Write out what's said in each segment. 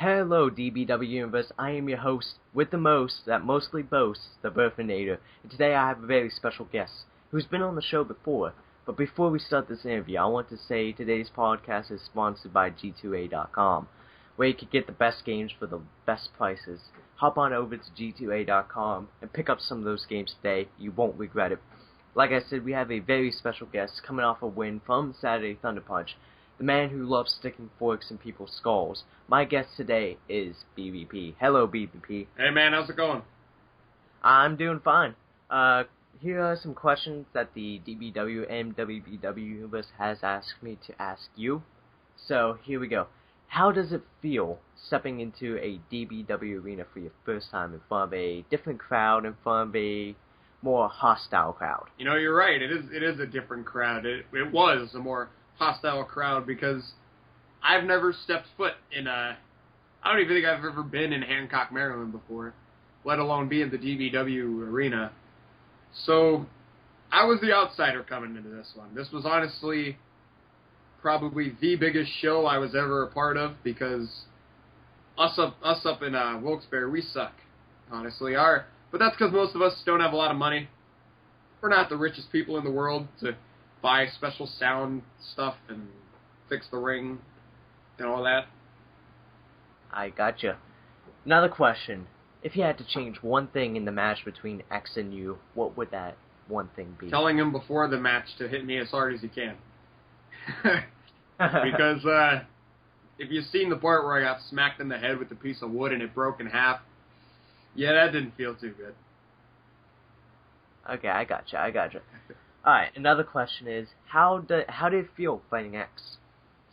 Hello, DBW Universe. I am your host with the most that mostly boasts, the Burfinator. And today I have a very special guest who's been on the show before. But before we start this interview, I want to say today's podcast is sponsored by G2A.com, where you can get the best games for the best prices. Hop on over to G2A.com and pick up some of those games today. You won't regret it. Like I said, we have a very special guest coming off a win from Saturday Thunder Punch. The man who loves sticking forks in people's skulls. My guest today is BBP. Hello, BBP. Hey, man, how's it going? I'm doing fine. Here are some questions that the DBW and WBW universe has asked me to ask you. So, here we go. How does it feel stepping into a DBW arena for your first time in front of a different crowd, in front of a more hostile crowd? You know, you're right. It is a different crowd. It was a more hostile crowd because I've never stepped foot in I don't even think I've ever been in Hancock, Maryland before, let alone be in the DBW arena. So I was the outsider coming into this one. This was honestly probably the biggest show I was ever a part of because us up in Wilkes-Barre, we suck, honestly. But that's because most of us don't have a lot of money. We're not the richest people in the world to buy special sound stuff and fix the ring and all that. I gotcha. Another question. If you had to change one thing in the match between X and you, what would that one thing be? Telling him before the match to hit me as hard as he can. Because if you've seen the part where I got smacked in the head with a piece of wood and it broke in half, yeah, that didn't feel too good. Okay, I gotcha. Alright, another question is, how did it feel fighting X,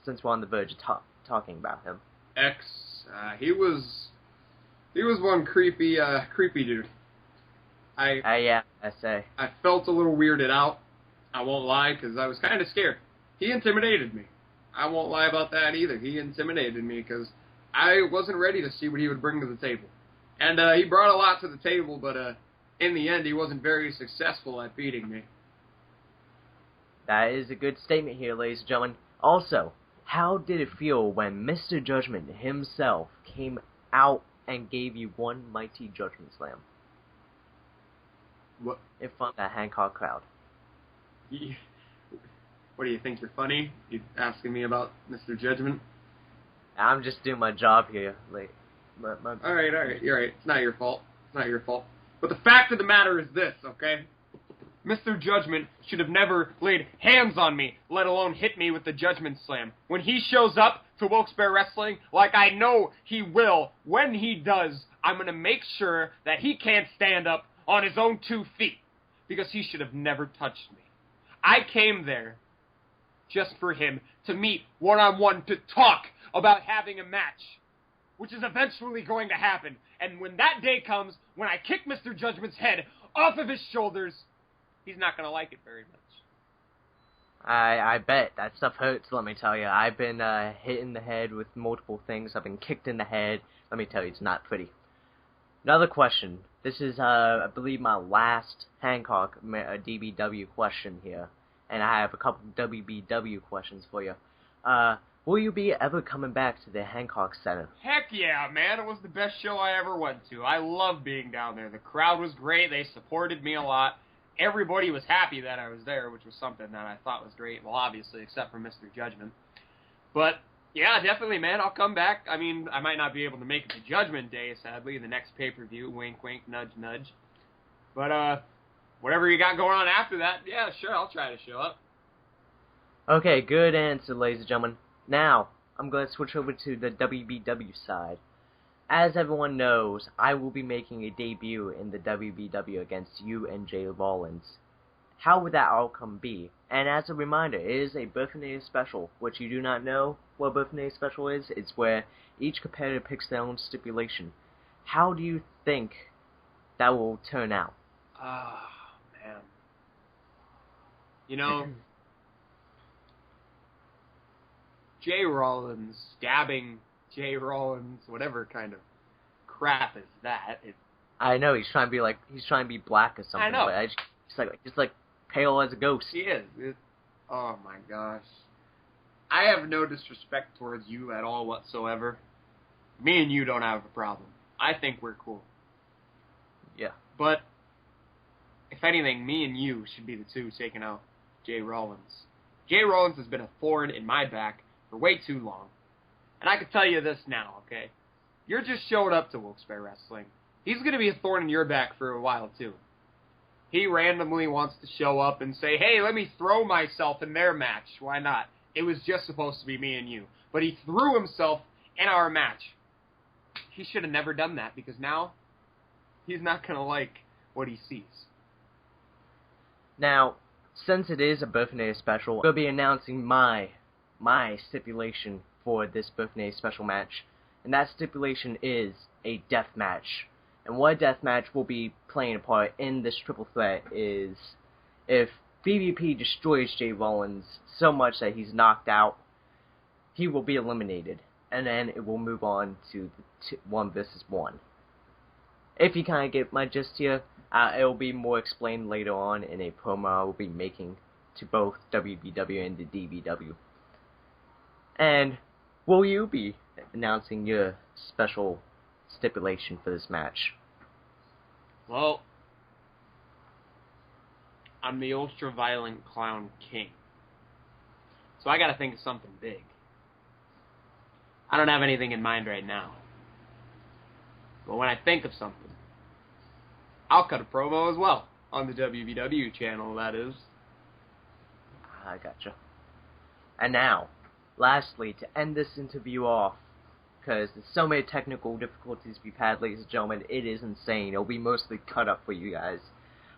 since we're on the verge of talking about him? X, he was one creepy dude. I felt a little weirded out, I won't lie, because I was kind of scared. He intimidated me. I won't lie about that either. He intimidated me because I wasn't ready to see what he would bring to the table. And he brought a lot to the table, but in the end, he wasn't very successful at beating me. That is a good statement here, ladies and gentlemen. Also, how did it feel when Mr. Judgment himself came out and gave you one mighty Judgment Slam? What? In front of that Hancock crowd. What do you think, you're funny? You asking me about Mr. Judgment? I'm just doing my job here. All right, you're right. It's not your fault. But the fact of the matter is this, okay? Mr. Judgment should have never laid hands on me, let alone hit me with the Judgment Slam. When he shows up to Wilkes-Barre Wrestling, like I know he will, when he does, I'm going to make sure that he can't stand up on his own 2 feet, because he should have never touched me. I came there just for him to meet one-on-one, to talk about having a match, which is eventually going to happen. And when that day comes, when I kick Mr. Judgment's head off of his shoulders, he's not going to like it very much. I bet. That stuff hurts, let me tell you. I've been hit in the head with multiple things. I've been kicked in the head. Let me tell you, it's not pretty. Another question. This is, I believe, my last Hancock DBW question here. And I have a couple WBW questions for you. Will you be ever coming back to the Hancock Center? Heck yeah, man. It was the best show I ever went to. I love being down there. The crowd was great. They supported me a lot. Everybody was happy that I was there, which was something that I thought was great. Well, obviously, except for Mr. Judgment. But, yeah, definitely, man. I'll come back. I mean, I might not be able to make it to Judgment Day, sadly, the next pay-per-view. Wink, wink, nudge, nudge. But, whatever you got going on after that, yeah, sure, I'll try to show up. Okay, good answer, ladies and gentlemen. Now, I'm going to switch over to the WBW side. As everyone knows, I will be making a debut in the WBW against you and Jay Rollins. How would that outcome be? And as a reminder, it is a Burfinator special, which you do not know what Burfinator special is. It's where each competitor picks their own stipulation. How do you think that will turn out? Man. You know, Jay Rollins stabbing Jay Rollins, whatever kind of crap is that? I know, he's trying to be black or something. I know. But just like pale as a ghost. He is. Oh my gosh. I have no disrespect towards you at all whatsoever. me and you don't have a problem. I think we're cool. Yeah. But, if anything, me and you should be the two taking out Jay Rollins. Jay Rollins has been a thorn in my back for way too long. And I can tell you this now, okay? You're just showing up to Wilkes-Barre Wrestling. He's going to be a thorn in your back for a while, too. He randomly wants to show up and say, hey, let me throw myself in their match. Why not? It was just supposed to be me and you. But he threw himself in our match. He should have never done that, because now he's not going to like what he sees. Now, since it is a birthday special, I'll be announcing my stipulation for this birthday special match. And that stipulation is a death match. And what a death match will be playing a part in this triple threat is if BVP destroys Jay Rollins so much that he's knocked out, he will be eliminated. And then it will move on to the 1 versus 1. If you kind of get my gist here, it will be more explained later on in a promo I will be making to both WBW and the DBW. And will you be announcing your special stipulation for this match? Well, I'm the ultra-violent clown king. So I gotta think of something big. I don't have anything in mind right now. But when I think of something, I'll cut a promo as well. On the WBW channel, that is. I gotcha. And now, lastly, to end this interview off, because there's so many technical difficulties we've had, ladies and gentlemen, it is insane. It'll be mostly cut up for you guys.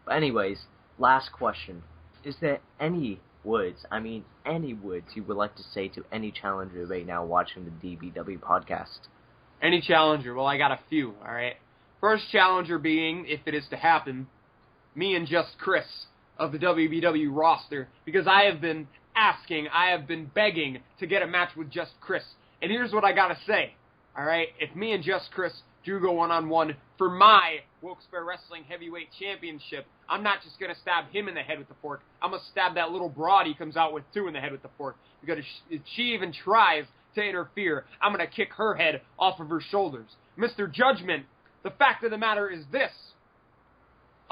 But anyways, last question. Is there any words you would like to say to any challenger right now watching the DBW podcast? Any challenger? Well, I got a few, alright? First challenger being, if it is to happen, me and Just Chris of the WBW roster, because I have been begging to get a match with Just Chris. And here's what I gotta say, alright? If me and Just Chris do go one-on-one for my Wilkes-Barre Wrestling Heavyweight Championship, I'm not just gonna stab him in the head with the fork. I'm gonna stab that little broad he comes out with too in the head with the fork. Because if she even tries to interfere, I'm gonna kick her head off of her shoulders. Mr. Judgment, the fact of the matter is this.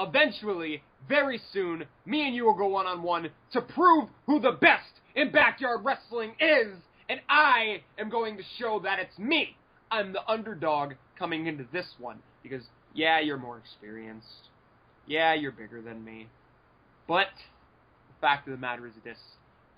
Eventually, very soon, me and you will go one-on-one to prove who the best in backyard wrestling is. And I am going to show that it's me. I'm the underdog coming into this one. Because, yeah, you're more experienced. Yeah, you're bigger than me. But the fact of the matter is this.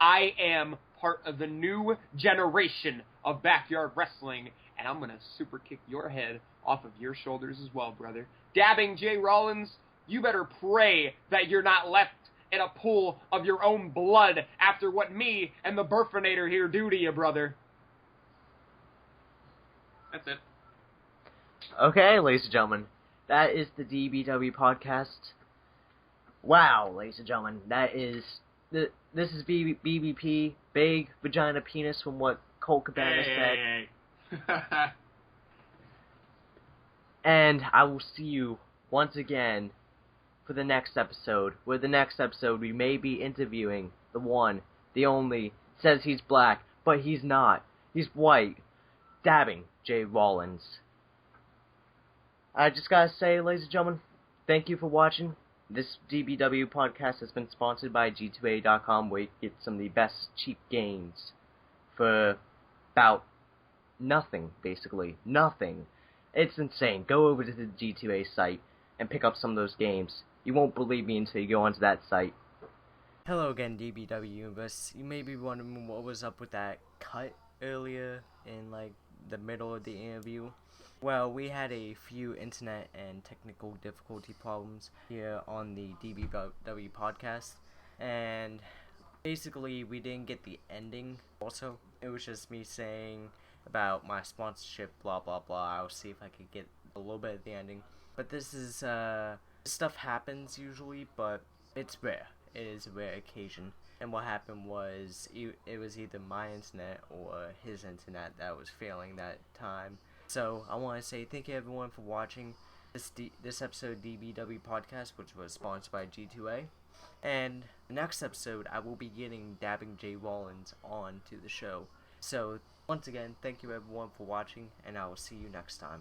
I am part of the new generation of backyard wrestling. And I'm going to super kick your head off of your shoulders as well, brother. Dabbing Jay Rollins, you better pray that you're not left in a pool of your own blood after what me and the Burfinator here do to you, brother. That's it. Okay, ladies and gentlemen, that is the DBW podcast. Wow, ladies and gentlemen, that is this is BBP, Big Vagina Penis, from what Colt Cabana said. And I will see you once again for the next episode, where the next episode we may be interviewing the one, the only, says he's black, but he's not. He's white, dabbing Jay Rollins. I just gotta say, ladies and gentlemen, thank you for watching. This DBW podcast has been sponsored by G2A.com, where you get some of the best cheap games for about nothing, basically. Nothing. It's insane. Go over to the G2A site and pick up some of those games. You won't believe me until you go onto that site. Hello again, DBW Universe. You may be wondering what was up with that cut earlier in, the middle of the interview. Well, we had a few internet and technical difficulty problems here on the DBW podcast, and basically we didn't get the ending also. It was just me saying about my sponsorship, blah blah blah. I'll see if I could get a little bit of the ending. But this is, this stuff happens usually, but it's rare. It is a rare occasion. And what happened was, it was either my internet or his internet that was failing that time. So, I want to say thank you everyone for watching this episode of DBW Podcast, which was sponsored by G2A. And the next episode, I will be getting Dabbing Jay Rollins on to the show. So, Once again, thank you everyone for watching, and I will see you next time.